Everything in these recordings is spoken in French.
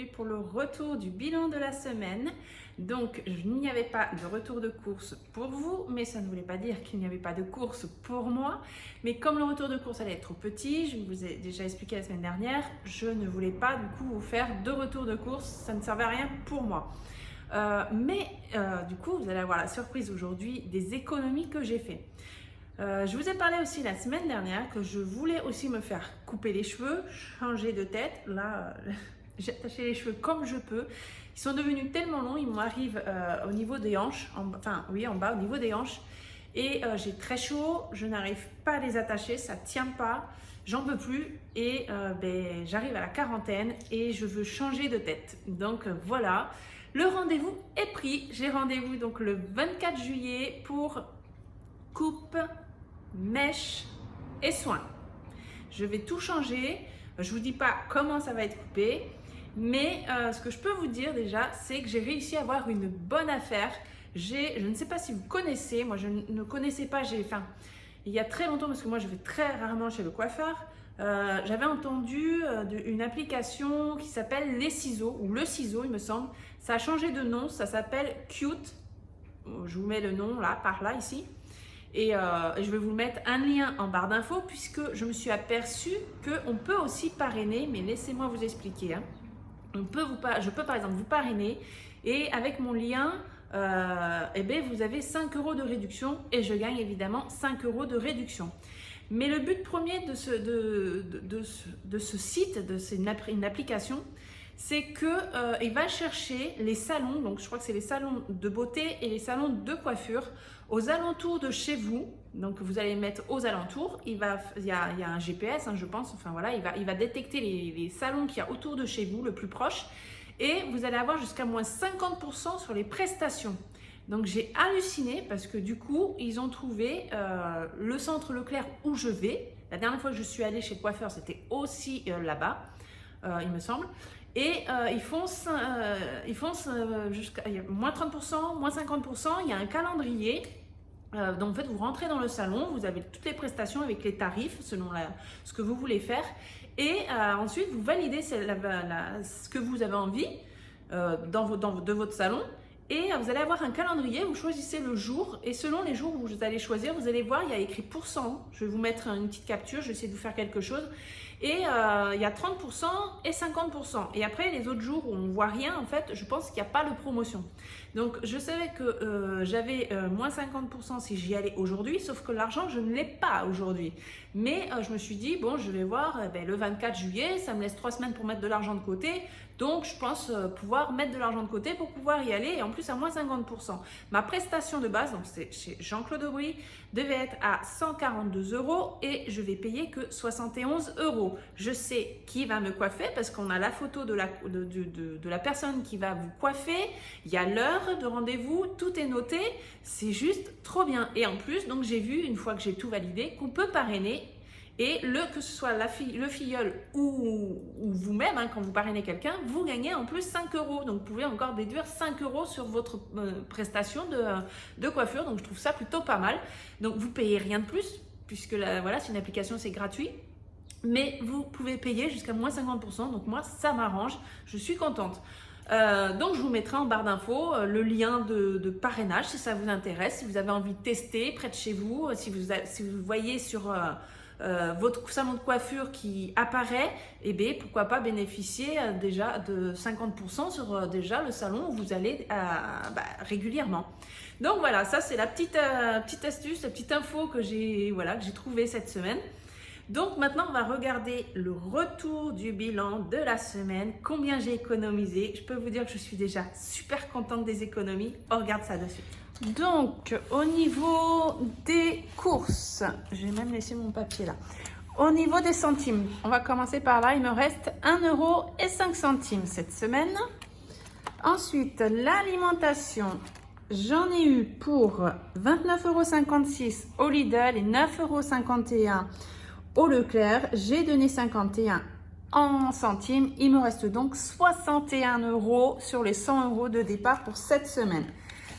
aujourd'hui pour le retour du bilan de la semaine. Donc, il n'y avait pas de retour de course pour vous, mais ça ne voulait pas dire qu'il n'y avait pas de course pour moi. Mais comme le retour de course allait être trop petit, je vous ai déjà expliqué la semaine dernière, je ne voulais pas du coup vous faire deux retours de course, ça ne servait à rien pour moi. Du coup, vous allez avoir la surprise aujourd'hui des économies que j'ai fait. Je vous ai parlé aussi la semaine dernière que je voulais aussi me faire couper les cheveux, changer de tête. Là, j'ai attaché les cheveux comme je peux. Ils sont devenus tellement longs, ils m'arrivent au niveau des hanches, en bas au niveau des hanches. Et j'ai très chaud, je n'arrive pas à les attacher, ça ne tient pas, j'en peux plus. Et j'arrive à la quarantaine et je veux changer de tête. Donc voilà, le rendez-vous est pris. J'ai rendez-vous donc le 24 juillet pour coupe, mèche et soins. Je vais tout changer. Je ne vous dis pas comment ça va être coupé, mais ce que je peux vous dire déjà, c'est que j'ai réussi à avoir une bonne affaire. Je ne sais pas si vous connaissez, moi je ne connaissais pas, il y a très longtemps, parce que moi je vais très rarement chez le coiffeur, j'avais entendu une application qui s'appelle Les Ciseaux, ou Le Ciseau il me semble. Ça a changé de nom, ça s'appelle Cute. Je vous mets le nom là, par là, ici. Et je vais vous mettre un lien en barre d'infos puisque je me suis aperçue qu'on peut aussi parrainer, mais laissez-moi vous expliquer. Hein. Je peux par exemple vous parrainer et avec mon lien, vous avez 5 € de réduction et je gagne évidemment 5 € de réduction. Mais le but premier de ce site, une application, c'est qu'il va chercher les salons, donc je crois que c'est les salons de beauté et les salons de coiffure aux alentours de chez vous. Donc vous allez mettre aux alentours, il y a un GPS, hein, je pense, enfin voilà, il va détecter les salons qu'il y a autour de chez vous, le plus proche, et vous allez avoir jusqu'à moins 50% sur les prestations. Donc j'ai halluciné parce que du coup, ils ont trouvé le centre Leclerc où je vais. La dernière fois que je suis allée chez le coiffeur, c'était aussi là-bas, il me semble. Et ils font jusqu'à moins 30%, moins 50%, il y a un calendrier. Donc en fait, vous rentrez dans le salon, vous avez toutes les prestations avec les tarifs selon ce que vous voulez faire. Et ensuite, vous validez ce que vous avez envie de votre salon. Et vous allez avoir un calendrier, vous choisissez le jour et selon les jours où vous allez choisir, vous allez voir, il y a écrit pourcent. Je vais vous mettre une petite capture, je vais essayer de vous faire quelque chose. Et il y a 30% et 50%. Et après, les autres jours où on ne voit rien, en fait, je pense qu'il n'y a pas de promotion. Donc, je savais que j'avais moins 50% si j'y allais aujourd'hui, sauf que l'argent, je ne l'ai pas aujourd'hui. Mais je me suis dit, bon, je vais voir le 24 juillet, ça me laisse 3 semaines pour mettre de l'argent de côté. Donc, je pense pouvoir mettre de l'argent de côté pour pouvoir y aller et en plus à moins 50%. Ma prestation de base, donc c'est chez Jean-Claude Aubry, devait être à 142 € et je vais payer que 71 €. Je sais qui va me coiffer parce qu'on a la photo de la personne qui va vous coiffer, il y a l'heure de rendez-vous, tout est noté, c'est juste trop bien. Et en plus, donc j'ai vu une fois que j'ai tout validé qu'on peut parrainer. Et que ce soit le filleul ou vous-même, hein, quand vous parrainez quelqu'un, vous gagnez en plus 5 €. Donc, vous pouvez encore déduire 5 € sur votre prestation de coiffure. Donc, je trouve ça plutôt pas mal. Donc, vous payez rien de plus, puisque voilà, c'est une application, c'est gratuit. Mais vous pouvez payer jusqu'à moins 50%. Donc, moi, ça m'arrange. Je suis contente. Donc, je vous mettrai en barre d'infos le lien de parrainage si ça vous intéresse. Si vous avez envie de tester près de chez vous, si vous voyez sur votre salon de coiffure qui apparaît, pourquoi pas bénéficier déjà de 50% sur déjà le salon où vous allez régulièrement. Donc voilà, ça c'est la petite astuce, la petite info que j'ai trouvée cette semaine. Donc maintenant, on va regarder le retour du bilan de la semaine, combien j'ai économisé. Je peux vous dire que je suis déjà super contente des économies. On regarde ça de suite. Donc, au niveau des courses, j'ai même laissé mon papier là. Au niveau des centimes, on va commencer par là. Il me reste 1,05 € cette semaine. Ensuite, l'alimentation, j'en ai eu pour 29,56 € au Lidl et 9,51 € au Leclerc. J'ai donné 51 en centimes. Il me reste donc 61 € sur les 100 € de départ pour cette semaine.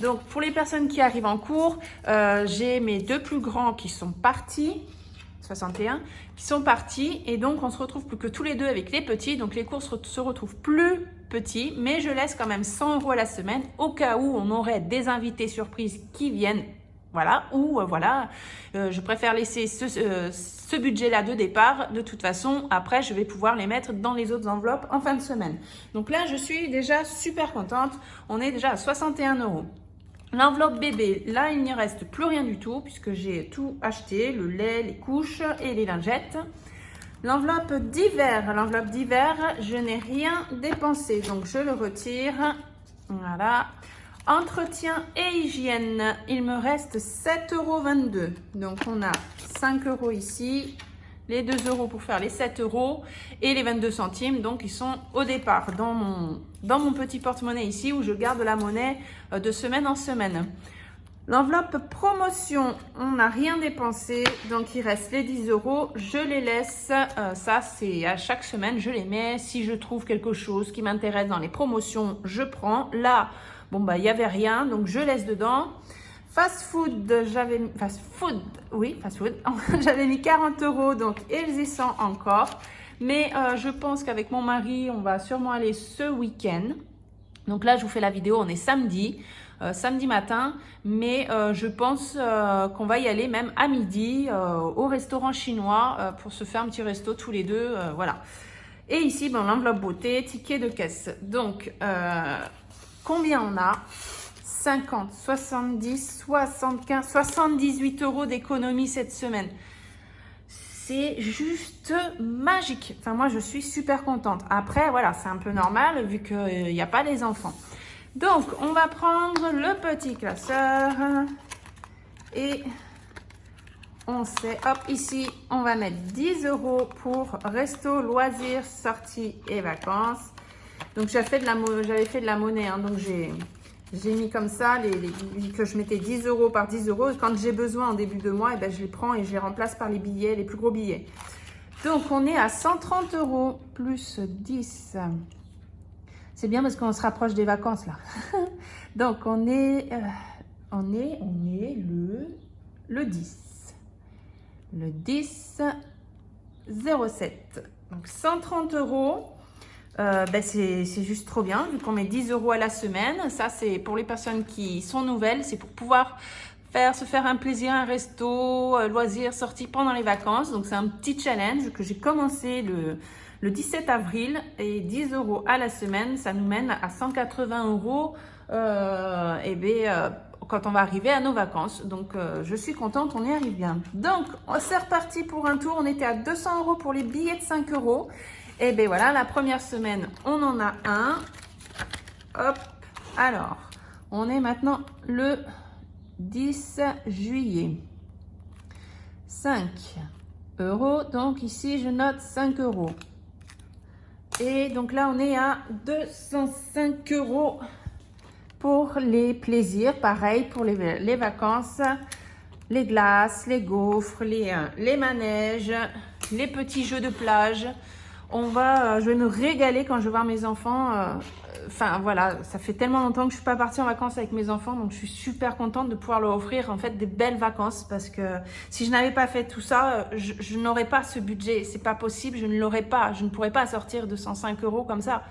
Donc, pour les personnes qui arrivent en cours, j'ai mes deux plus grands qui sont partis. 61 qui sont partis et donc on se retrouve plus que tous les deux avec les petits, donc les cours se retrouvent plus petits, mais je laisse quand même 100 € à la semaine au cas où on aurait des invités surprises qui viennent, voilà, ou voilà, je préfère laisser ce budget-là de départ. De toute façon, après, je vais pouvoir les mettre dans les autres enveloppes en fin de semaine. Donc là, je suis déjà super contente. On est déjà à 61 €. L'enveloppe bébé, là, il n'y reste plus rien du tout puisque j'ai tout acheté, le lait, les couches et les lingettes. L'enveloppe d'hiver, je n'ai rien dépensé, donc je le retire. Voilà. Entretien et hygiène, il me reste 7,22 €. Donc, on a 5 € ici, les 2 € pour faire les 7 € et les 22 centimes. Donc, ils sont au départ dans mon petit porte-monnaie ici où je garde la monnaie de semaine en semaine. L'enveloppe promotion, on n'a rien dépensé. Donc, il reste les 10 €. Je les laisse. Ça, c'est à chaque semaine, je les mets. Si je trouve quelque chose qui m'intéresse dans les promotions, je prends. Là, bon, bah, il n'y avait rien, donc je laisse dedans. Fast food, j'avais mis 40 €, donc ils y sont encore. Mais je pense qu'avec mon mari, on va sûrement aller ce week-end. Donc là, je vous fais la vidéo, on est samedi matin. Mais je pense qu'on va y aller même à midi au restaurant chinois pour se faire un petit resto tous les deux. Voilà. Et ici, bon, l'enveloppe beauté, ticket de caisse. Donc, combien on a? 50, 70, 75, 78 € d'économie cette semaine. C'est juste magique. Enfin, moi, je suis super contente. Après, voilà, c'est un peu normal vu qu'il n'y a pas les enfants. Donc, on va prendre le petit classeur et on sait, hop, ici, on va mettre 10 € pour resto, loisirs, sorties et vacances. Donc, j'avais fait de la monnaie, hein, donc j'ai mis comme ça, que je mettais 10 € par 10 € et quand j'ai besoin en début de mois, je les prends et je les remplace par les billets, les plus gros billets. Donc, on est à 130 € plus 10. C'est bien parce qu'on se rapproche des vacances, là. Donc, on est le 10. Le 10 07. Donc, 130 €. C'est juste trop bien vu qu'on met 10 € à la semaine. Ça, c'est pour les personnes qui sont nouvelles. C'est pour pouvoir se faire un plaisir, un resto, loisirs, sortie pendant les vacances. Donc, c'est un petit challenge que j'ai commencé le 17 avril. Et 10 € à la semaine, ça nous mène à 180 € quand on va arriver à nos vacances. Donc, je suis contente, on y arrive bien. Donc, c'est reparti pour un tour. On était à 200 € pour les billets de 5 €. Et bien voilà, la première semaine, on en a un. Hop, alors, on est maintenant le 10 juillet. 5 €, donc ici, je note 5 €. Et donc là, on est à 205 € pour les plaisirs. Pareil, pour les vacances, les glaces, les gaufres, les manèges, les petits jeux de plage. Je vais me régaler quand je vais voir mes enfants. Enfin, voilà, ça fait tellement longtemps que je ne suis pas partie en vacances avec mes enfants. Donc, je suis super contente de pouvoir leur offrir en fait des belles vacances. Parce que si je n'avais pas fait tout ça, je n'aurais pas ce budget. C'est pas possible, je ne l'aurais pas. Je ne pourrais pas sortir 205 € comme ça.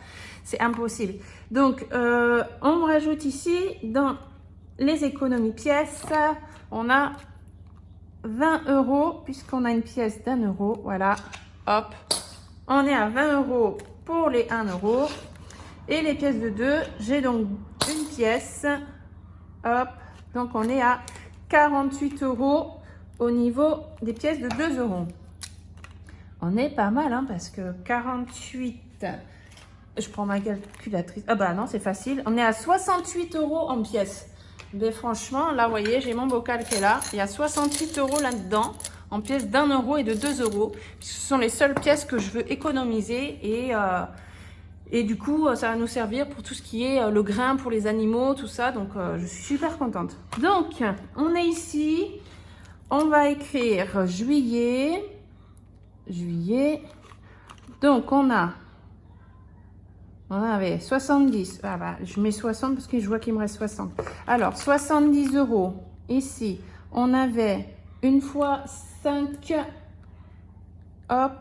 C'est impossible. Donc, on me rajoute ici, dans les économies pièces, on a 20 € puisqu'on a une pièce d'1 €. Voilà, hop. On est à 20 € pour les 1 €. Et les pièces de 2, j'ai donc une pièce. Hop. Donc, on est à 48 € au niveau des pièces de 2 €. On est pas mal, hein, parce que 48... Je prends ma calculatrice. Ah bah non, c'est facile. On est à 68 € en pièces. Mais franchement, là, vous voyez, j'ai mon bocal qui est là. Il y a 68 € là-dedans. En pièces d'1 € et de 2 €. Ce sont les seules pièces que je veux économiser. Et du coup, ça va nous servir pour tout ce qui est le grain pour les animaux, tout ça. Donc, je suis super contente. Donc, on est ici. On va écrire juillet. Juillet. Donc, on avait 70. Ah bah, je mets 60 parce que je vois qu'il me reste 60. Alors, 70 € ici. On avait une fois 5 Hop.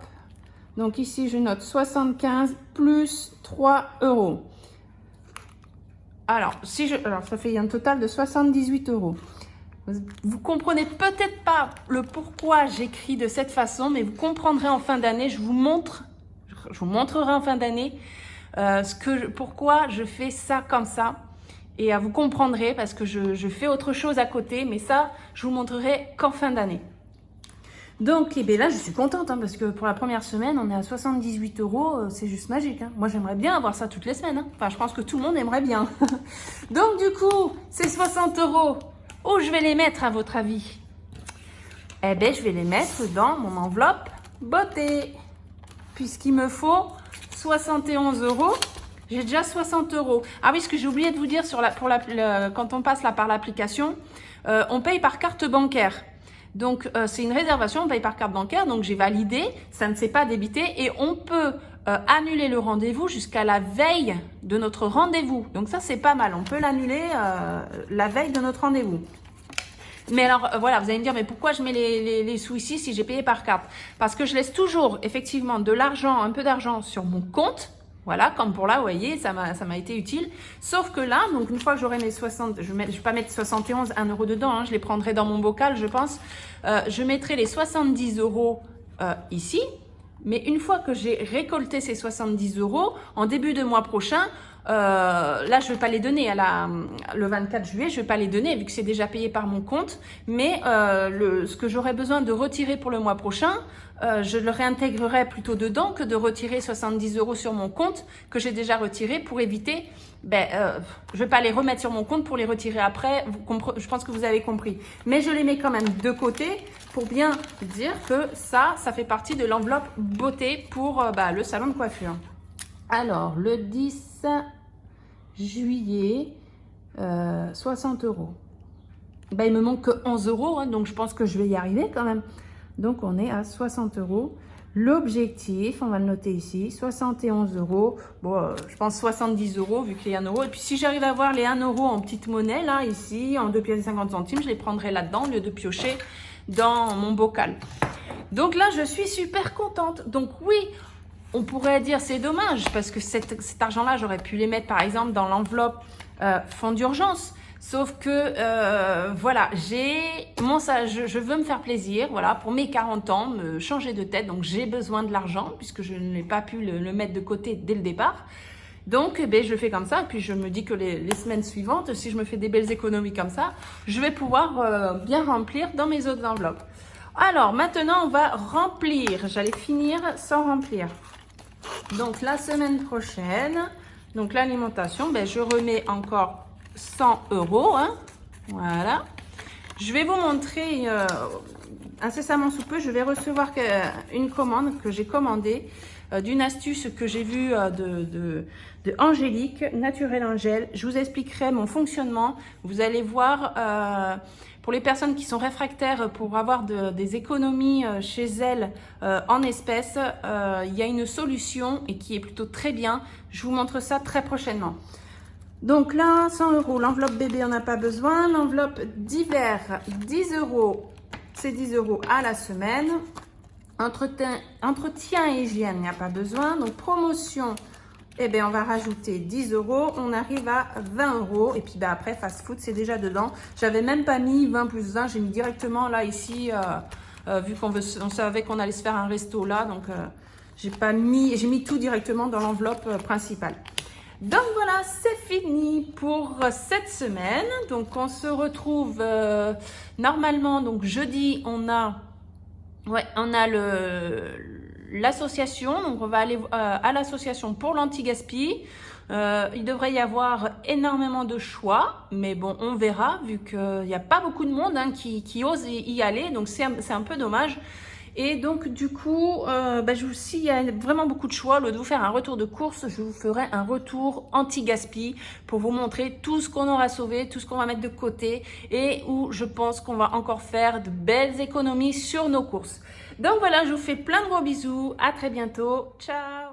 Donc ici, je note 75 plus 3 euros. Alors, alors ça fait un total de 78 euros. Vous comprenez peut-être pas le pourquoi j'écris de cette façon, mais vous comprendrez en fin d'année. Je vous montrerai en fin d'année pourquoi je fais ça comme ça. Et vous comprendrez parce que je fais autre chose à côté, mais ça, je vous montrerai qu'en fin d'année. Donc, et bien là, je suis contente hein, parce que pour la première semaine, on est à 78 euros. C'est juste magique. Hein. Moi, j'aimerais bien avoir ça toutes les semaines. Hein. Enfin, je pense que tout le monde aimerait bien. Donc, du coup, ces 60 euros, où je vais les mettre à votre avis? Eh bien, je vais les mettre dans mon enveloppe beauté. Puisqu'il me faut 71 euros. J'ai déjà 60 euros. Ah oui, ce que j'ai oublié de vous dire quand on passe là par l'application, on paye par carte bancaire. Donc, c'est une réservation, on paye par carte bancaire. Donc, j'ai validé, ça ne s'est pas débité et on peut annuler le rendez-vous jusqu'à la veille de notre rendez-vous. Donc, ça, c'est pas mal. On peut l'annuler la veille de notre rendez-vous. Mais alors, voilà, vous allez me dire, mais pourquoi je mets les sous ici si j'ai payé par carte? Parce que je laisse toujours, effectivement, de l'argent, un peu d'argent sur mon compte. Voilà, comme pour là, vous voyez, ça m'a été utile. Sauf que là, donc une fois que j'aurai mes 60, je ne vais pas mettre 71, 1 euro dedans, hein, je les prendrai dans mon bocal, je pense. Je mettrai les 70 euros ici. Mais une fois que j'ai récolté ces 70 euros, en début de mois prochain, là, je ne vais pas les donner le 24 juillet, je ne vais pas les donner vu que c'est déjà payé par mon compte. Mais ce que j'aurai besoin de retirer pour le mois prochain, je le réintégrerai plutôt dedans que de retirer 70 euros sur mon compte que j'ai déjà retiré pour éviter. Je ne vais pas les remettre sur mon compte pour les retirer après. Je pense que vous avez compris. Mais je les mets quand même de côté pour bien dire que ça fait partie de l'enveloppe beauté pour le salon de coiffure. Alors, le 10 juillet, 60 euros. Il me manque que 11 euros, hein, donc je pense que je vais y arriver quand même. Donc, on est à 60 euros. L'objectif, on va le noter ici, 71 euros. Bon, je pense 70 euros vu qu'il y a 1 euro. Et puis, si j'arrive à avoir les 1 euro en petite monnaie, là, ici, en 2 pièces et 50 centimes, je les prendrai là-dedans au lieu de piocher dans mon bocal. Donc là, je suis super contente. Donc oui, on pourrait dire c'est dommage parce que cet argent-là, j'aurais pu les mettre par exemple dans l'enveloppe fonds d'urgence. Sauf que voilà, je veux me faire plaisir, voilà, pour mes 40 ans, me changer de tête. Donc j'ai besoin de l'argent puisque je n'ai pas pu le mettre de côté dès le départ. Donc je fais comme ça et puis je me dis que les semaines suivantes, si je me fais des belles économies comme ça, je vais pouvoir bien remplir dans mes autres enveloppes. Alors maintenant, on va remplir. J'allais finir sans remplir. Donc la semaine prochaine, donc l'alimentation, je remets encore 100 euros. Hein, voilà. Je vais vous montrer incessamment sous peu, je vais recevoir une commande que j'ai commandée d'une astuce que j'ai vue de Angélique, Naturel Angèle. Je vous expliquerai mon fonctionnement. Vous allez voir, pour les personnes qui sont réfractaires pour avoir des économies chez elles en espèces, il y a une solution et qui est plutôt très bien. Je vous montre ça très prochainement. Donc là, 100 euros. L'enveloppe bébé, on n'a pas besoin. L'enveloppe d'hiver, 10 euros. C'est 10 euros à la semaine. Entretien et hygiène, il n'y a pas besoin. Donc promotion, on va rajouter 10 euros. On arrive à 20 euros. Et puis après, fast food, c'est déjà dedans. J'avais même pas mis 20 plus 20. J'ai mis directement là, ici, vu on savait qu'on allait se faire un resto là. Donc, j'ai mis tout directement dans l'enveloppe principale. Donc voilà, c'est fini pour cette semaine. Donc on se retrouve normalement, donc jeudi, on a l'association. Donc on va aller à l'association pour l'anti-gaspi. Il devrait y avoir énormément de choix, mais bon, on verra vu qu'il n'y a pas beaucoup de monde qui ose y aller. Donc c'est un peu dommage. Et donc du coup, s'il y a vraiment beaucoup de choix, au lieu de vous faire un retour de course, je vous ferai un retour anti-gaspi pour vous montrer tout ce qu'on aura sauvé, tout ce qu'on va mettre de côté et où je pense qu'on va encore faire de belles économies sur nos courses. Donc voilà, je vous fais plein de gros bisous, à très bientôt, ciao!